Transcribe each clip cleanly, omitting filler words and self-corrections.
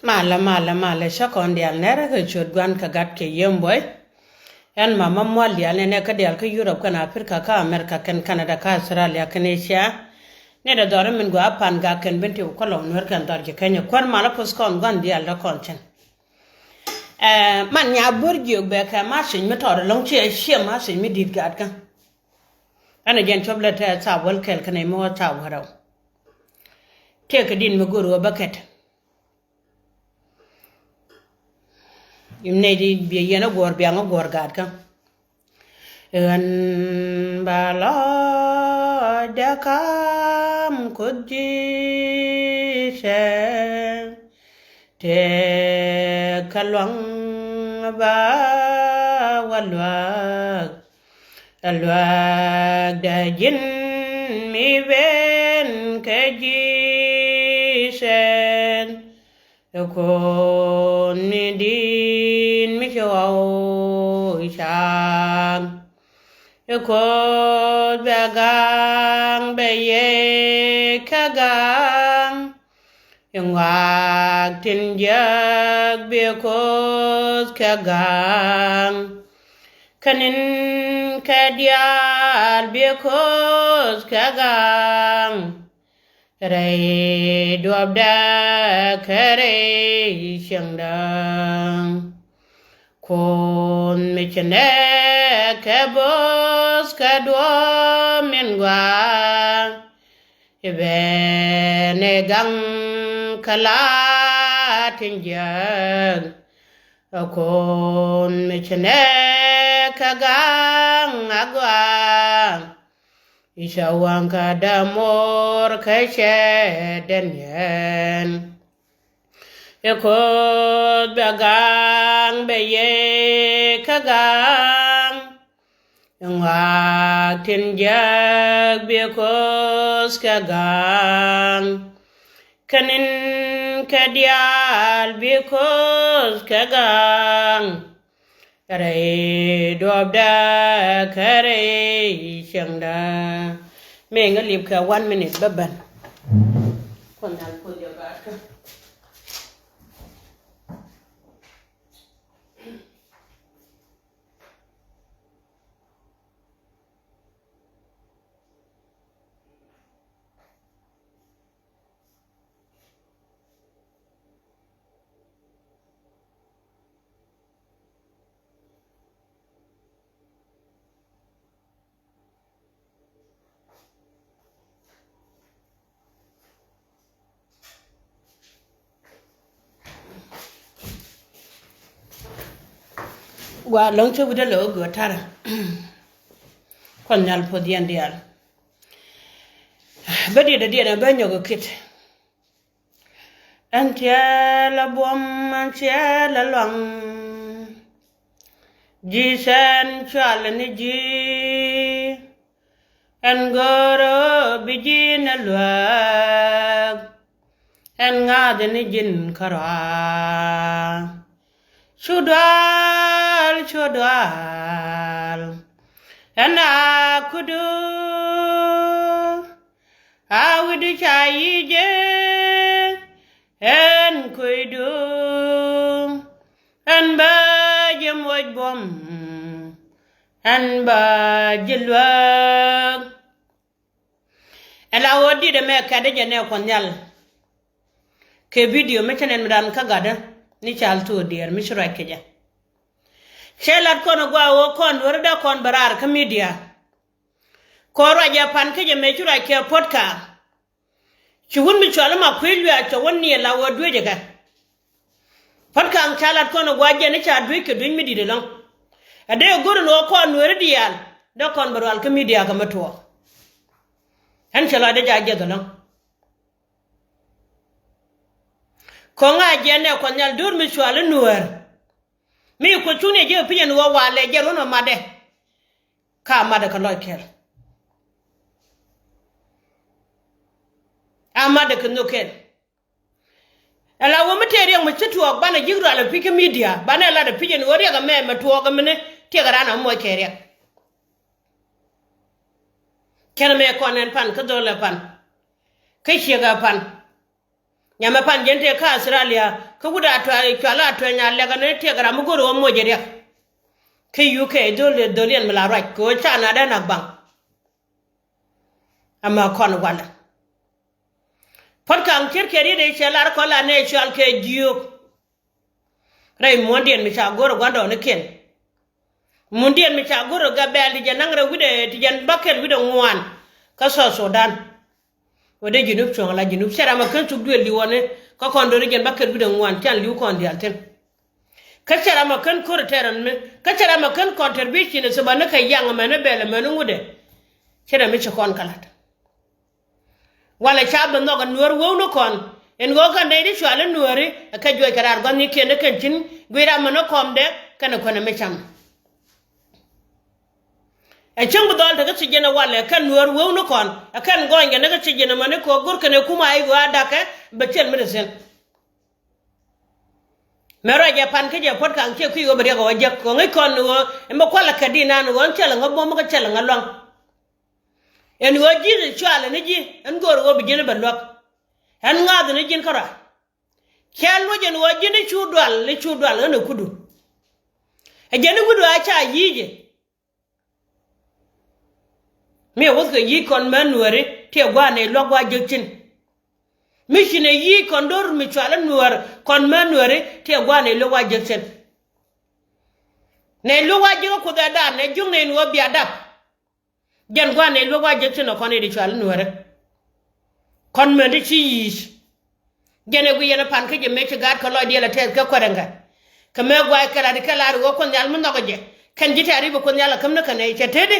Mala shakondial nere ke chudwan ka gat ke yemboy en mama mwalial ne ka dial ka Europe kana Africa ka America ken Canada ka Australia ken Asia ne da dore min go apan ga ken benti ko lon wer kan dar ke Kenya kwan mala pos kon gan dial da konchen man nya burgi be ka ma shin mi tor long che she ma shin mi dit gat kan ana gen choble ta sa wal kel kan mo ta waraw te ka din mi goro baket imne di bi yena gor bi nga gor gad kan en bala da kam kuji she te kalwang ba walwag alwag da jin mi ben kaji shen ko ni din mi shaw sham ko bagang beye kagang yang wag tin jag be ko kagang kanin kadial be ko kagang Ray duabda kare shangdang kon mechane kabos kadwa mengwa ibene gang kala tinjag kon mechane kagang agwa Ishawangka damor kashe denyen Ekod bagang beye kagang Yang tinjag bekos kagang Kanin kadial bekos kagang Kare dobda kare shangda menga lipka 1 minute baban konal pojo barka wa long chu bude lo go tara konal podian dial badi da dia na banyo go kit antia la bom antia la long ji san chal ni ji angoro bijin alwa an ngad ni jin kara Chudwal Ana kudu Awidi chayije En kudu En bajam wajbom En bajilwag Ela wadi de me kade jene konyal Ke video mechenen mdan kagada ni chal to dear mishra keja shelat kono gwa wo kon werda kon barar ka media ko raja pan keja mechura ke podcast chugun mi chala ma kwilwa to wonni la wodwe jega podcast chalat kono gwa je ni cha dwe ke dun mi de long ade goro no kon werdi yal da kon baral ka media ka mato han chala de ja je long konga jene konyal dur mi chwale nuer mi ko chune je piyen wo wale je rono made ka made ka lokel amade ka nokel ala wo miteri mo chitu ok bana jigro ala pike media bana la de piyen wori ga me meto ga mene ti ga rana mo kere kene me konen pan ka dole pan kai shiga pan nyama pan gente ka Australia ka guda to ai kwala to nya le ga ne te gara mu goro mo je dia ke UK dolian mala right ko chana da na bang ama kon wala pot kan kirkeri de chelar ko la ne chal ke jiyo ray mondien mi cha goro gondo ne ken mondien mi cha goro ga beldi janangre gude ti jan bakel gude ngwan ka Sudan wode junub chong la junub sera ma kan tug duel di wone ko kon do jan bakel gude ngwan tan liu kon dialten ka sera ma kan ko teran me ka sera ma kan contribution so ban ka yang ma ne bele me ngude sera mi kon kalat wala chaba no ga nuor wo no kon en go kan dai di chwala nuori ka joy karar gon ni kende kan tin gwira ma no komde kana kona me cham e chungu dol daga sijena wala kan nuor wo no kon kan gonga daga sijena mane ko gor kane kuma ay go adaka betel medicine mero ja pan ke je pot kan ke ku go bari go wajak ko ngai kon wo e mo kwala kadina no won tela ngabo mo ka tela ngalong en wo ji chwala ne ji en gor wo bijene balok en ngad ne jin kara kelo jen wo ji ne chudwal ne kudu e jene kudu a cha yije me wo ko yi kon manuare te gwa ne logwa jektin mishine yi kon dor mi chwala nuar kon manuare te gwa ne logwa jektin ne logwa jigo ko da ne jungne no bi adap jen gwa ne logwa jektin ko ne di chwala nuare kon me de chi jene gu yena pan ke je me ci gad ko lo di la tes ka korenga ka me gwa kala di kala ro ko nyal mun nogo je kan jiti ari ko nyala kam na kan e tede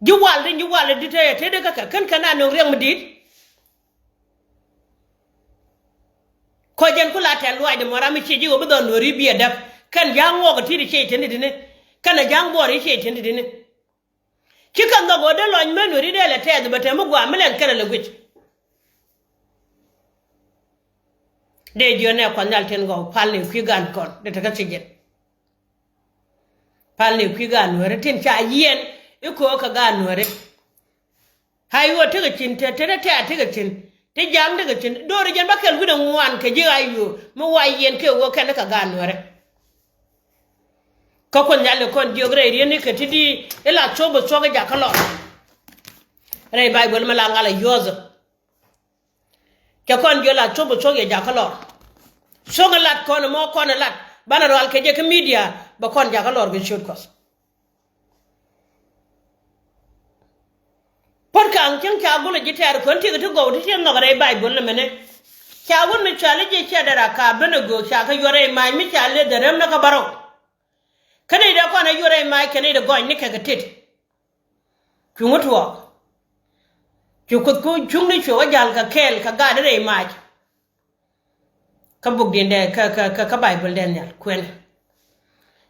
juwal di tede ka kan kana no rem dit ko jen kula tan lo de morami ci jigo budon no ribiya daf kan jango ko tidi ci tende dine kana jango ri ci tende dine kika ngo de lo nymen ri de la tes bete mu gwa melen kala le gwit de jone ko nalten go palne ku gan kon de taka cigen palne ku gan wore tin cha yen iko ka gan wore hayo taga cin te taga cin te jam daga cin do re jan bakel gudan wan ka je ayo mu wayen ke wo kan ka gan wore ko kon nyalle kon diogre ri ne ka tidi ela chobo choga jakalo re bible mala ngala yozo ke kon jola chobo choge jakalo soga lat kono mo kono lat bana ro al keje ke media ba kon jakalo ge shot kos porka an ken ka gulo jitar kon ti to go ti no re bible mene ka won mi chale je che dara ka bana go sha ka yore mai mi chale da ram na ka baro kane da kono yore mai kane da go ni ka ga tit kungutuwa ko chungni chwa jal ka kel ka ga re mai ka bug den de ka bible den yal kwen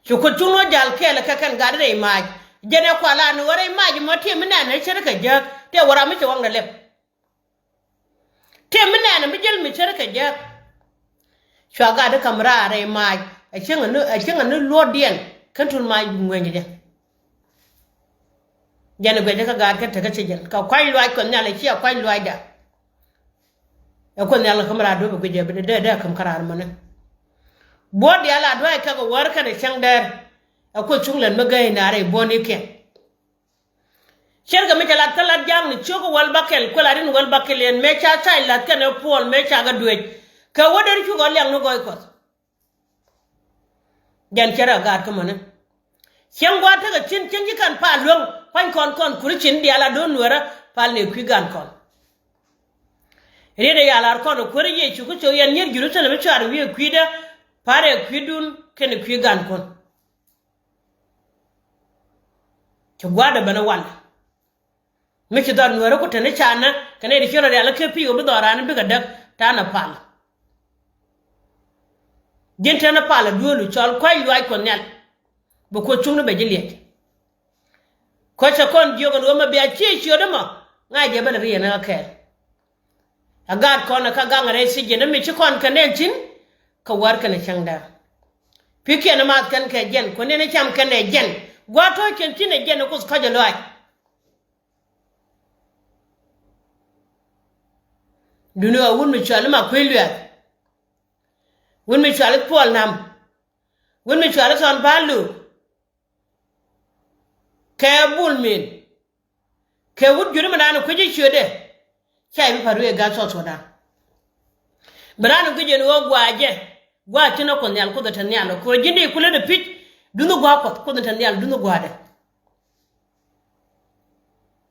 ko chungno jal kel ka kan ga re mai jene ko ala no re mai mo te mina na shirka jak te wara mi wang da lep te mina na mi jel mi shirka jak chwa ga da kamra re mai a chinga no lodien kan tun mai ngwen je jene gwe ka gar ka taka cijen ka kwai lwa ko nyala ci kwai lwa da e ko nyala kamara do be je be de kam karar mana bodi ala do ka go war ka de changder e ko chunglen magay na re boni ken sherga me jala kala jang ni choko wal bakel ko la din wal bakel en me cha chai lat ka ne pol me cha ga duet ka wodar chu go lyang no goy ko jan kera gar ka mana Siangwa taga chin kan pa long kwan kon kuri chin di ala don wara pal ne kwi gan kon rede ya lar kon kuri ye chuku cho yan yer giru tele me char wi kwi da pare kwi dun ken kwi gan kon to gwada bana wan me ci don wara ko tane chana kane di chora ala ke pi obu dorana bi ga dak tana pal gente na pala duolu chol kwai lwai kon nyal bo ko chungno be jiliet ko cha kon diogo no ma be a chi chi odama nga je bana riya na kel agad kon ka ganga re si je na mi chi kon kanen chin ka war kana changda pike na mat kan ka jen ko ne cham kan ne jen gwato ken chin ne jen ko ka je loy duno wun mi chwal ma kwelwa wun mi chwal pol nam wun mi chwal son balu ke bulmin ke wut juri mana ko ji chode chai bi paru e ga so da branu ko je no gwa tino ko nyal ko tan nyal ko jindi kula de pit duno gwa ko tan nyal duno gwa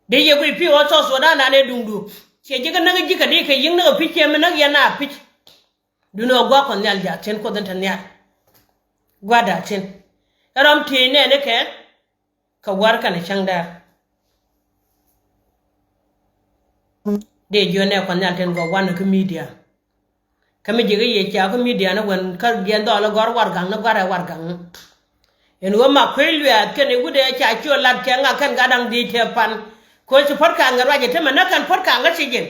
de ye ko pi o so da na ne dundu che je ga na ji ka de ke yin na pit ke me na ya na pit duno gwa ko nyal ja ten ko tan nyal gwa da ten ram ti ne ke ka war ka ne changda de jone ko nyal ten go wan ko media kami jige ye cha ko media na wan kal gen do la gor war gang na gore war gang en wo ma kwelu at ken gude cha cho lat ke nga kan gadang di te pan ko ci pot ka ngar waje te man kan pot ka ngar ci gen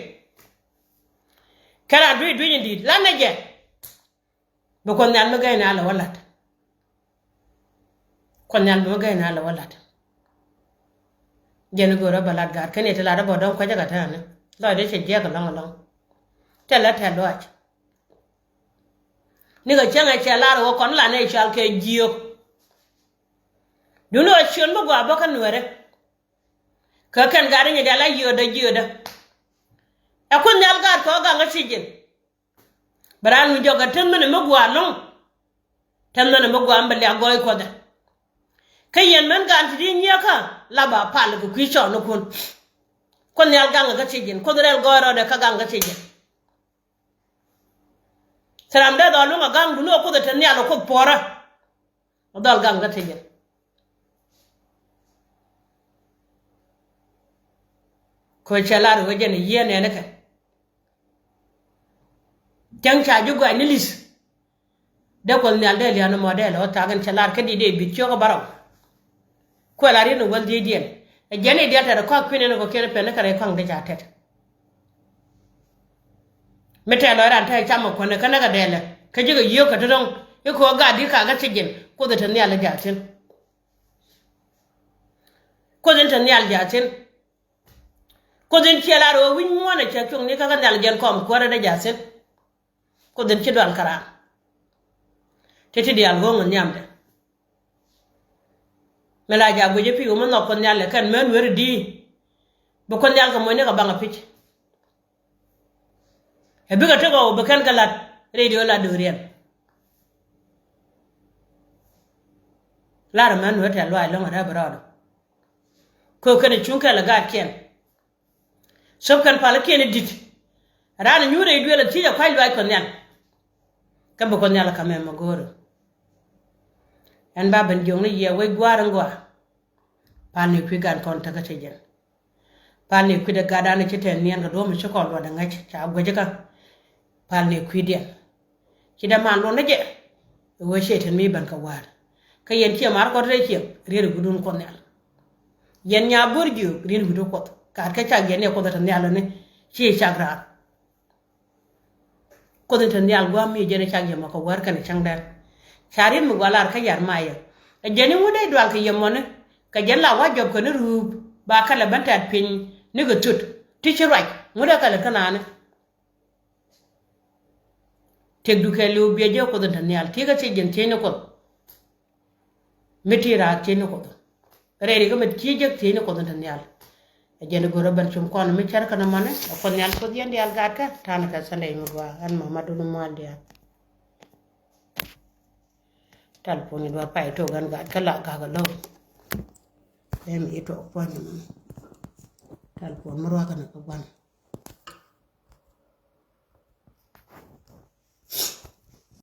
kala du ndi lan na je bo ko nyal ma gayna la walat ko nyal ma gayna la walat jen go ra balat gar ken te la da bo don ko jaga ta ne lo de che je ka long te la te lo ni ga changa cha la ro kon la ne chal ke jio duno chon mo gwa ba kan were ka kan ga ni da la yoda e kun nyal ga ko ga ngasijin baran mi joga tan ne mo gwa long tan ne mo gwa ambali agoy ko da kayen man ga anti nya ka la ba pal ko ki cho no kun nyal ga ngasijin ko rel goro de ka ga ngasijin saram da do lunga gang duno ko da tan yalo ko pora dal gang ga tije ko chala ro je ne yene ne ka jang cha ju ga ni lis da ko nyal de liano model o ta gan chala ka di de bi cho ko baraw ko la ri no wal di dien e jene de ta ko kwene no ko kele pe ne kare kwang de ja tet mete lo ran tai chama ko ne kana ga dele ka jiga yiyo ka don e ko ga di ka ga tigin ko da tan yalla jatin ko den tan yalla jatin ko den tiela ro win mo na cha chung ni ka ga dal jen kom ko da jatin ko den ci dal kara tete di al go ngon nyamde mela ja go je pi o mo no ko yalla kan men wer di bo ko yalla ko mo ne ka banga pich e biga tego be kan galat radio la dorian lar man wata lo ai lo mara brado ko kan chunka la ga ken sob kan pala ken dit rana nyure du la tija kwai lo ai kon yan kan bo kon yala kamem magoro en baban jongni ye we gwar ngwa pani kwi gan kon ta gate jen pani kwi da gada na kiten nien ga do mi chokol wa da ngachi cha gwaje ka pani kwi dia kida man lo naje we sheten mi ban ka war ka yen ti mar ko re ki re gudun kon yal yen nya burju re gudu ko ka ka cha yen ne ko da tan yal ne chi chagra ko da tan yal gwa mi jene cha yema ko war kan changdar charin mu galar ka yar maya jeni mu dai dwal ka yemone ka jella wa job ko ne rub ba kala bantat pin ni go tut teacher right mu da kala kanane tek du ke lu be je ko da tan yal ti ga che jen che ne ko metira che ne ko re ri ga met ti je che ne ko da tan yal jeni go roban chum kon mi char kana mane ko nyal ko yende yal gat ka tan ka sale mu wa an mamadu no maldia talponi do pay to gan gat kala ga lo em ito ko ni talpon mo ro kana ko ban